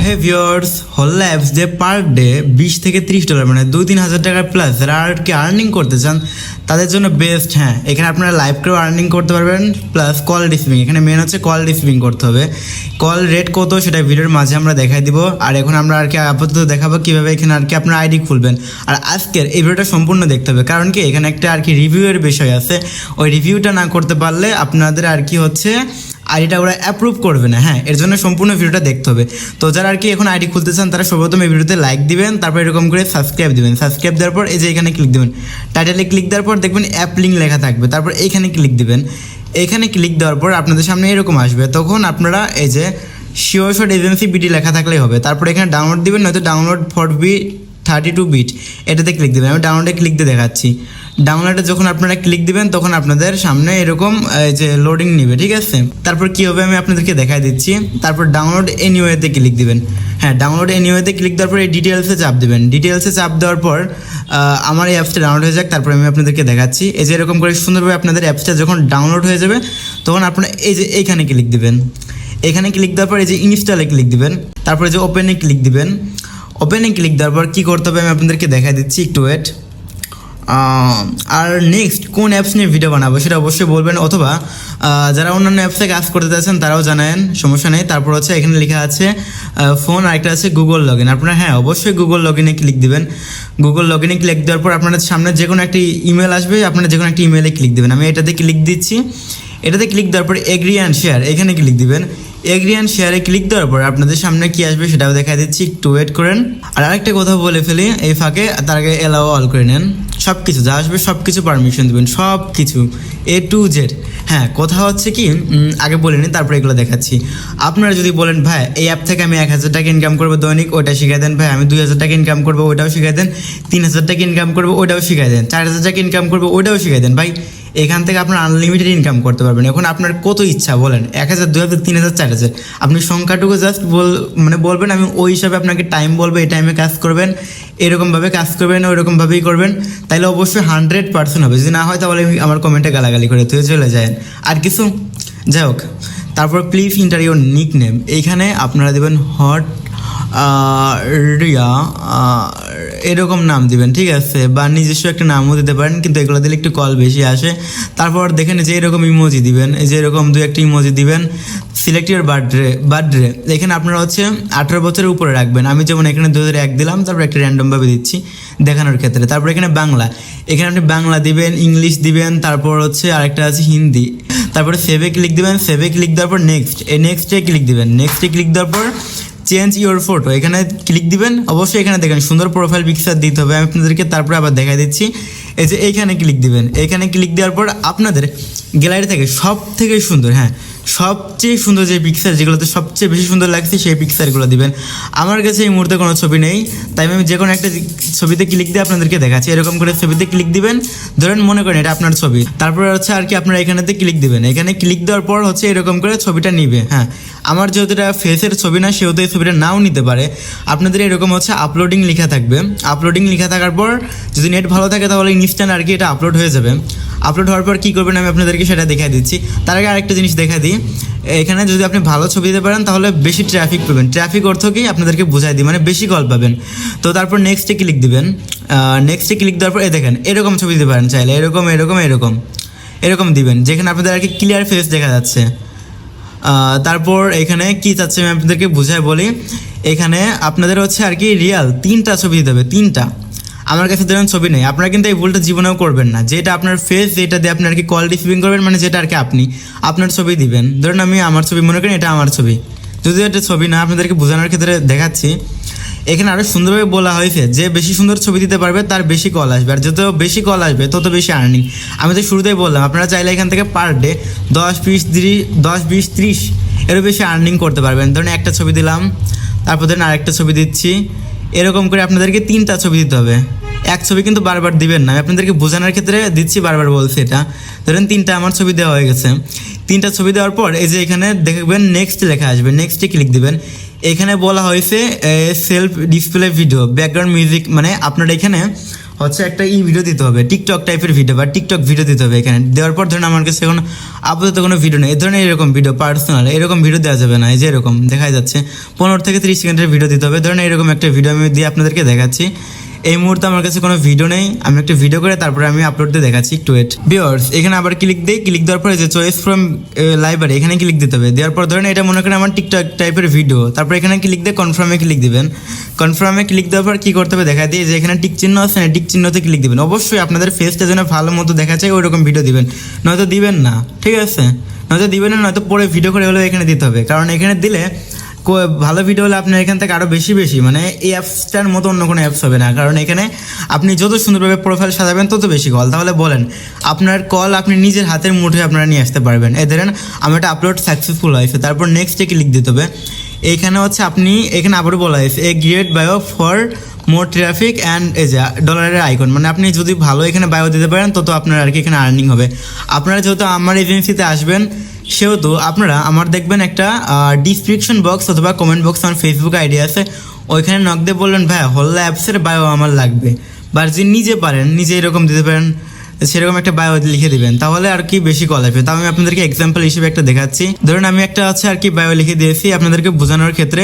হে viewers, হল্লা apps দিয়ে per day $20 থেকে $30 মানে 2-3 হাজার টাকা প্লাস যারা আর কি আর্নিং করতে চান তাদের জন্য বেস্ট। হ্যাঁ, এখানে আপনারা লাইভ করেও আর্নিং করতে পারবেন, প্লাস কল রিসিভিং। এখানে মেন হচ্ছে কল রিসিভিং করতে হবে। কল রেট কত সেটা ভিডিওর মাঝে আমরা দেখাই দিব। আর এখন আমরা আর কি আপাতত দেখাবো কীভাবে এখানে আর কি আপনার আইডি খুলবেন। আর আজকের এই ভিডিওটা সম্পূর্ণ দেখতে হবে, কারণ কি এখানে একটা আর কি রিভিউয়ের বিষয় আছে। ওই রিভিউটা না করতে পারলে আপনাদের আর কি হচ্ছে আইডিটা ওরা অ্যাপ্রুভ করবে না। হ্যাঁ, এর জন্য সম্পূর্ণ ভিডিওটা দেখতে হবে। তো যারা আর কি এখন আইডি খুলতে চান তারা সর্বপ্রথম এই ভিডিওতে লাইক দিবেন, তারপর এরকম করে সাবস্ক্রাইব দিবেন। সাবস্ক্রাইব দেওয়ার পর এই যে এখানে ক্লিক দিবেন, টাইটেলে ক্লিক দেওয়ার পর দেখবেন অ্যাপ লিঙ্ক লেখা থাকবে, তারপর এইখানে ক্লিক দিবেন। এখানে ক্লিক দেওয়ার পর আপনাদের সামনে এরকম আসবে, তখন আপনারা এই যে শিওর শট এজেন্সি বিডি লেখা থাকলেই হবে। তারপর এখানে ডাউনলোড দিবেন, নয়তো ডাউনলোড ফর 32 বিট এটাতে ক্লিক দেবেন। আমি ডাউনলোডে ক্লিক দিয়ে দেখাচ্ছি। ডাউনলোডে যখন আপনারা ক্লিক দিবেন তখন আপনাদের সামনে এরকম যে লোডিং নেবে, ঠিক আছে। তারপর কী হবে আমি আপনাদেরকে দেখাই দিচ্ছি। তারপর ডাউনলোড এনিওয়েতে ক্লিক দিবেন। হ্যাঁ, ডাউনলোড এনিওয়েতে ক্লিক দেওয়ার পর এই ডিটেলসে চাপ দেবেন। ডিটেলসে চাপ দেওয়ার পর আমার এই অ্যাপসটা ডাউনলোড হয়ে যাক, তারপর আমি আপনাদেরকে দেখাচ্ছি। এই যে এরকম করে সুন্দরভাবে আপনাদের অ্যাপসটা যখন ডাউনলোড হয়ে যাবে তখন আপনারা এই যে এইখানে ক্লিক দিবেন। এখানে ক্লিক দেওয়ার পর এই যে ইনস্টলে ক্লিক দিবেন, তারপরে যে ওপেনে ক্লিক দিবেন। ওপেনে ক্লিক দেওয়ার পর কী করতে হবে আমি আপনাদেরকে দেখাই দিচ্ছি, একটু ওয়েট। আর নেক্সট কোন অ্যাপস নিয়ে ভিডিও বানাবো সেটা অবশ্যই বলবেন, অথবা যারা অন্যান্য অ্যাপসে কাজ করতে চাচ্ছেন তারাও জানায়েন, সমস্যা নেই। তারপর হচ্ছে এখানে লেখা আছে ফোন, আরেকটা আছে গুগল লগ ইন। আপনারা হ্যাঁ অবশ্যই গুগল লগ ইনে ক্লিক দিবেন। গুগল লগ ইনে ক্লিক দেওয়ার পর আপনাদের সামনে যে কোনো একটি ইমেল আসবে, আপনারা যে কোনো একটি ইমেলে ক্লিক দেবেন। আমি এটাতে ক্লিক দিচ্ছি। এটাতে ক্লিক দেওয়ার পর এগ্রি অ্যান্ড শেয়ার এখানে ক্লিক দিবেন। এগ্রি অ্যান্ড শেয়ারে ক্লিক দেওয়ার পর আপনাদের সামনে কী আসবে সেটাও দেখা দিচ্ছি, একটু ওয়েট করেন। আর আরেকটা কথা বলে ফেলি এই ফাঁকে, তার আগে এলাও অল করে নেন। সব কিছু যা আসবে সব কিছু পারমিশন দেবেন, সব কিছু A to Z। হ্যাঁ, কথা হচ্ছে কি আগে বলে নিন, তারপরে এগুলো দেখাচ্ছি। আপনারা যদি বলেন ভাই এই অ্যাপ থেকে আমি 1,000 টাকা ইনকাম করবো দৈনিক, ওইটা শিখাই দেন। ভাই আমি 2,000 টাকা ইনকাম করবো, ওইটাও শিখাই দেন। 3,000 টাকা ইনকাম করবো, ওইটাও শিখাই দেন। 4,000 টাকা ইনকাম করবো, ওইটাও শিখাই দেন। ভাই এখান থেকে আপনার আনলিমিটেড ইনকাম করতে পারবেন। এখন আপনার কত ইচ্ছা বলেন, 1,000, 2,000, 3,000, 4,000, আপনি সংখ্যাটুকু জাস্ট বলবেন, আমি ওই হিসাবে আপনাকে টাইম বলবো, এই টাইমে কাজ করবেন, এরকমভাবে কাজ করবেন, ওইরকমভাবেই করবেন, তাইলে অবশ্যই 100% হবে। যদি না হয় তাহলে আমার কমেন্টে গালাগালি করে তুই চলে যায়। আর কিছু যাই হোক, তারপর please inter your nick name, এইখানে আপনারা দেবেন হট রিয়া, এরকম নাম দিবেন, ঠিক আছে, বা নিজস্ব একটা নামও দিতে পারেন, কিন্তু এগুলো দিলে একটু কল বেশি আসে। তারপর দেখেন যে এরকম ইমোজি দিবেন, এই যে এরকম 2-1টি ইমোজি দিবেন। সিলেক্ট ইউর বার্থডে এখানে আপনারা হচ্ছে 18 বছরের উপরে রাখবেন। আমি যেমন এখানে 2001 দিলাম, তারপর একটা র্যান্ডমভাবে দিচ্ছি দেখানোর ক্ষেত্রে। তারপর এখানে বাংলা, এখানে আপনি বাংলা দিবেন, ইংলিশ দিবেন, তারপর হচ্ছে আরেকটা আছে হিন্দি। তারপরে সেভে ক্লিক দিবেন। সেভে ক্লিক দেওয়ার পর নেক্সট, এই নেক্সটে ক্লিক দিবেন। নেক্সটে ক্লিক দেওয়ার পর চেঞ্জ ইউর ফটো এখানে ক্লিক দিবেন। অবশ্যই এখানে দেখেন সুন্দর প্রোফাইল পিকচার দিতে হবে। আমি আপনাদেরকে তারপরে আবার দেখাই দিচ্ছি। এই যে এইখানে ক্লিক দিবেন। এইখানে ক্লিক দেওয়ার পর আপনাদের গ্যালারি থেকে সব থেকে সুন্দর, হ্যাঁ সবচেয়ে সুন্দর যে পিকচার, যেগুলোতে সবচেয়ে বেশি সুন্দর লাগছে সেই পিকচারগুলো দিবেন। আমার কাছে এই মুহূর্তে কোনো ছবি নেই, তাই আমি যে কোনো একটা ছবিতে ক্লিক দিয়ে আপনাদেরকে দেখাচ্ছি। এরকম করে ছবিতে ক্লিক দিবেন, ধরেন মনে করেন এটা আপনার ছবি। তারপর হচ্ছে আর কি আপনারা এখানেতে ক্লিক দিবেন। এখানে ক্লিক দেওয়ার পর হচ্ছে এরকম করে ছবিটা নিবে। হ্যাঁ, আমার যেহেতু এটা ফেসের ছবি না, সেহেতু এই ছবিটা নাও নিতে পারে। আপনাদের এরকম হচ্ছে আপলোডিং লেখা থাকবে। আপলোডিং লেখা থাকার পর যদি নেট ভালো থাকে তাহলে ইনস্ট্যান্ট আর কি এটা আপলোড হয়ে যাবে। আপলোড হওয়ার পর কী করবেন আমি আপনাদেরকে সেটা দেখাই দিচ্ছি। তার আগে আরেকটা জিনিস দেখা দিই, এখানে যদি আপনি ভালো ছবি দিতে পারেন তাহলে বেশি ট্রাফিক পাবেন। ট্রাফিক অর্থ কি আপনাদেরকে বোঝাই দিই, মানে বেশি কল পাবেন। তো তারপর নেক্সটে ক্লিক দিবেন। নেক্সটে ক্লিক দেওয়ার পর দেখেন এরকম ছবি দিতে পারেন, চাইলে এরকম এরকম এরকম এরকম দিবেন, যেখানে আপনাদের আর কি ক্লিয়ার ফেস দেখা যাচ্ছে। তারপর এখানে কী চাচ্ছে আমি আপনাদেরকে বুঝাই বলি। এখানে আপনাদের হচ্ছে আর কি রিয়াল 3টা ছবি দিতে হবে, 3টা। আমার কাছে ধরেন ছবি নেই, আপনারা কিন্তু এই ভুলটা জীবনেও করবেন না। যেটা আপনার ফেস, যেটা দিয়ে আপনি আর কি কল রিসিভিং করবেন, মানে যেটা আর কি আপনি আপনার ছবি দিবেন। ধরুন আমি আমার ছবি মনে করেন, এটা আমার ছবি। যদি এটা ছবি না, আপনাদেরকে বোঝানোর ক্ষেত্রে দেখাচ্ছি। এখানে আরও সুন্দরভাবে বলা হয়েছে যে বেশি সুন্দর ছবি দিতে পারবে তার বেশি কল আসবে, আর যত বেশি কল আসবে তত বেশি আর্নিং। আমি তো শুরুতেই বললাম আপনারা চাইলে এখান থেকে পার ডে 10, 20, 30 এরও বেশি আর্নিং করতে পারবেন। ধরুন একটা ছবি দিলাম, তারপর ধরুন আরেকটা ছবি দিচ্ছি, এরকম করে আপনাদেরকে 3টা ছবি দিতে হবে। এক ছবি কিন্তু বারবার দিবেন না, আমি আপনাদেরকে বোঝানোর ক্ষেত্রে দিচ্ছি, বারবার বলছি এটা। ধরেন 3টা আমার ছবি দেওয়া হয়ে গেছে। 3টা ছবি দেওয়ার পর এই যে এখানে দেখবেন নেক্সট লেখা আসবে, নেক্সটে ক্লিক দিবেন। এখানে বলা হয়েছে self display video background music, মানে আপনারা এখানে হচ্ছে একটা ভিডিও দিতে হবে, টিকটক টাইপের ভিডিও বা টিকটক ভিডিও দিতে হবে। এখানে দেওয়ার পর ধরুন আমার কাছে এখন আপাতত কোনো ভিডিও নেই, এই ধরনের এরকম ভিডিও পার্সোনাল এরকম ভিডিও দেওয়া যাবে না। এই যে এরকম দেখা যাচ্ছে 15 থেকে 30 সেকেন্ডের ভিডিও দিতে হবে। ধরুন এরকম একটা ভিডিও আমি দিয়ে আপনাদেরকে দেখাচ্ছি। এই মুহূর্তে আমার কাছে কোনো ভিডিও নেই, আমি একটা ভিডিও করে তারপরে আমি আপলোড দিয়ে দেখাচ্ছি, একটু ওয়েট। ভিউয়ার্স এখানে আবার ক্লিক দিই, ক্লিক দেওয়ার পরে যে চয়েস ফ্রম লাইব্রেরি এখানে ক্লিক দিতে হবে। দেওয়ার পর ধরেন এটা মনে করেন আমার টিকটক টাইপের ভিডিও, তারপর এখানে ক্লিক দিয়ে কনফার্মে ক্লিক দিবেন। কনফার্মে ক্লিক দেওয়ার পর কী করতে হবে দেখা দিয়ে যে এখানে টিক চিহ্ন আছে না, টিক চিহ্নতে ক্লিক দিবেন। অবশ্যই আপনাদের ফেসটা যেন ভালো মতো দেখা যায় ওই রকম ভিডিও দিবেন, নয়তো দিবেন না, ঠিক আছে? নয়তো দিবেন না, নয়তো পরে ভিডিও করে হলেও এখানে দিতে হবে, কারণ এখানে দিলে ভালো ভিডিও হলে আপনার এখান থেকে আরও বেশি মানে এই অ্যাপসটার মতো অন্য কোনো অ্যাপস হবে না। কারণ এখানে আপনি যত সুন্দরভাবে প্রোফাইল সাজাবেন তত বেশি কল। তাহলে বলেন আপনার কল আপনি নিজের হাতের মুঠোয় আপনারা নিয়ে আসতে পারবেন। এই ধরেন আমার একটা আপলোড সাকসেসফুল হয়েছে, তারপর নেক্সটে ক্লিক দিতে হবে। এইখানে হচ্ছে আপনি এখানে আবারও বলা হয়েছে a great bio for more traffic and এই যে ডলারের আইকন, মানে আপনি যদি ভালো এখানে বায়ো দিতে পারেন তত আপনার আর কি এখানে আর্নিং হবে। আপনারা যেহেতু আমার এজেন্সিতে আসবেন সেহেতু আপনারা আমার দেখবেন একটা ডিসক্রিপশন বক্স অথবা কমেন্ট বক্স আমার ফেসবুক আইডি আছে, ওইখানে নক দিয়ে বললেন ভাই হল্লা অ্যাপসের বায়ো আমার লাগবে, বা যে নিজে পারেন নিজে এরকম দিতে পারেন সেরকম একটা বায়ো লিখে দিবেন, তাহলে আর কি বেশি কল আসবে। তাও আমি আপনাদেরকে এক্সাম্পল হিসেবে একটা দেখাচ্ছি। ধরুন আমি একটা হচ্ছে আর কি বায়ো লিখে দিয়েছি আপনাদেরকে বোঝানোর ক্ষেত্রে।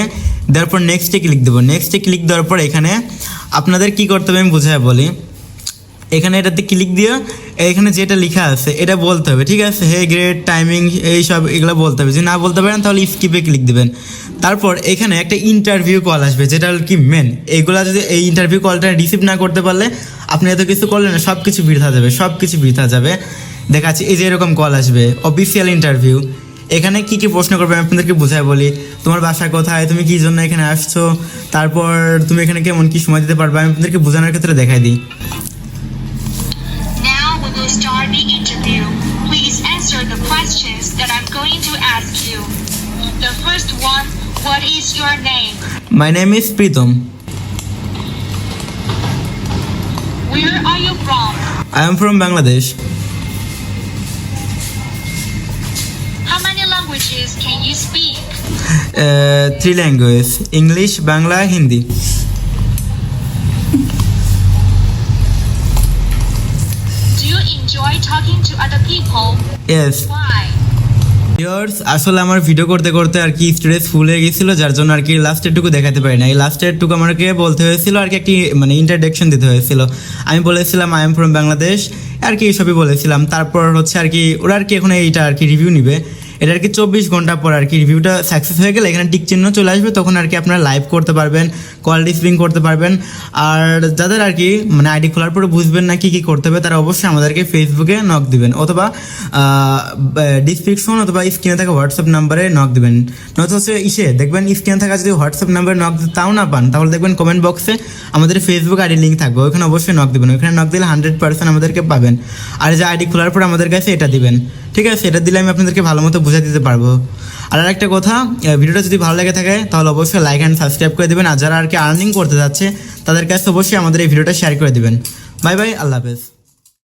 দেওয়ার পর নেক্সটে ক্লিক দেবো। নেক্সটে ক্লিক দেওয়ার পর এখানে আপনাদের কী করতে হবে আমি বুঝায় বলি। এখানে এটাতে ক্লিক দিয়ে এখানে যেটা লেখা আছে এটা বলতে হবে, ঠিক আছে? হে গ্রেড টাইমিং এইসব এগুলো বলতে হবে। যদি না বলতে পারেন তাহলে স্কিপে ক্লিক দেবেন। তারপর এখানে একটা ইন্টারভিউ কল আসবে, যেটা কি মেন। এইগুলা যদি এই ইন্টারভিউ কলটা রিসিভ না করতে পারলে আপনি এত কিছু করলেন না, সব কিছু বৃথা যাবে, সব কিছু বৃথা যাবে। দেখাচ্ছি এই যে এরকম কল আসবে, অফিসিয়াল ইন্টারভিউ। এখানে কি কি প্রশ্ন করবে আমি আপনাদেরকে বোঝায় বলি। তোমার বাসা কোথায়, তুমি কী জন্য এখানে আসছো, তারপর তুমি এখানে কেমন কি সময় দিতে পারবে, আমি আপনাদেরকে বোঝানোর ক্ষেত্রে দেখাই দিই। We'll start the interview. Please answer the questions that I'm going to ask you. The first one, what is your name? My name is Pritam. Where are you from? I am from Bangladesh. How many languages can you speak? 3 languages: English, Bangla, Hindi. Do you enjoy talking to other people? Yes. Why? Viewers আসলে আমার video করতে করতে আর কি storage full হয়ে গেছিল, যার জন্য আর কি লাস্টের টুকু দেখাতে পারি না। এই লাস্টের টুকু আমাকে বলতে হয়েছিল আর কি, একটি মানে ইন্ট্রোডাকশন দিতে হয়েছিল। আমি বলেছিলাম আই এম ফ্রম বাংলাদেশ আর কি, এইসবই বলেছিলাম। তারপর হচ্ছে আর কি ওরা আর কি এখন এইটা আর কি রিভিউ নিবে। এটা আর কি 24 ঘন্টা পর আর কি রিভিউটা সাকসেস হয়ে গেলে এখানে টিক চিহ্ন চলে আসবে, তখন আর কি আপনারা লাইভ করতে পারবেন, কল রিসিভিং করতে পারবেন। আর যাদের আর কি মানে আইডি খোলার পরে বুঝবেন না কী কী করতে হবে, তারা অবশ্যই আমাদেরকে ফেসবুকে নক দিবেন, অথবা ডিসক্রিপশন অথবা স্ক্রিনে থাকা হোয়াটসঅ্যাপ নাম্বারে নক দিবেন। নয়তো হচ্ছে দেখবেন স্ক্রিনে থাকা যদি হোয়াটসঅ্যাপ নাম্বারে নক তাও না পান, তাহলে দেখবেন কমেন্ট বক্সে আমাদের ফেসবুক আইডি লিঙ্ক থাকবে, ওইখানে অবশ্যই নক দেবেন। ওইখানে নক দিলে 100% আমাদেরকে পাবেন। আর যে আইডি খোলার পর আমাদের কাছে এটা দিবেন, ঠিক আছে? এটা দিলে আমি আপনাদেরকে ভালো মতো বুঝিয়ে দিতে পারবো। আর একটা কথা, ভিডিওটা যদি ভালো লেগে থাকে তাহলে অবশ্যই লাইক অ্যান্ড সাবস্ক্রাইব করে দেবেন। আর যারা আর কি আর্নিং করতে যাচ্ছে তাদের কাছে অবশ্যই আমাদের এই ভিডিওটা শেয়ার করে দেবেন। বাই বাই, আল্লাহ হাফেজ।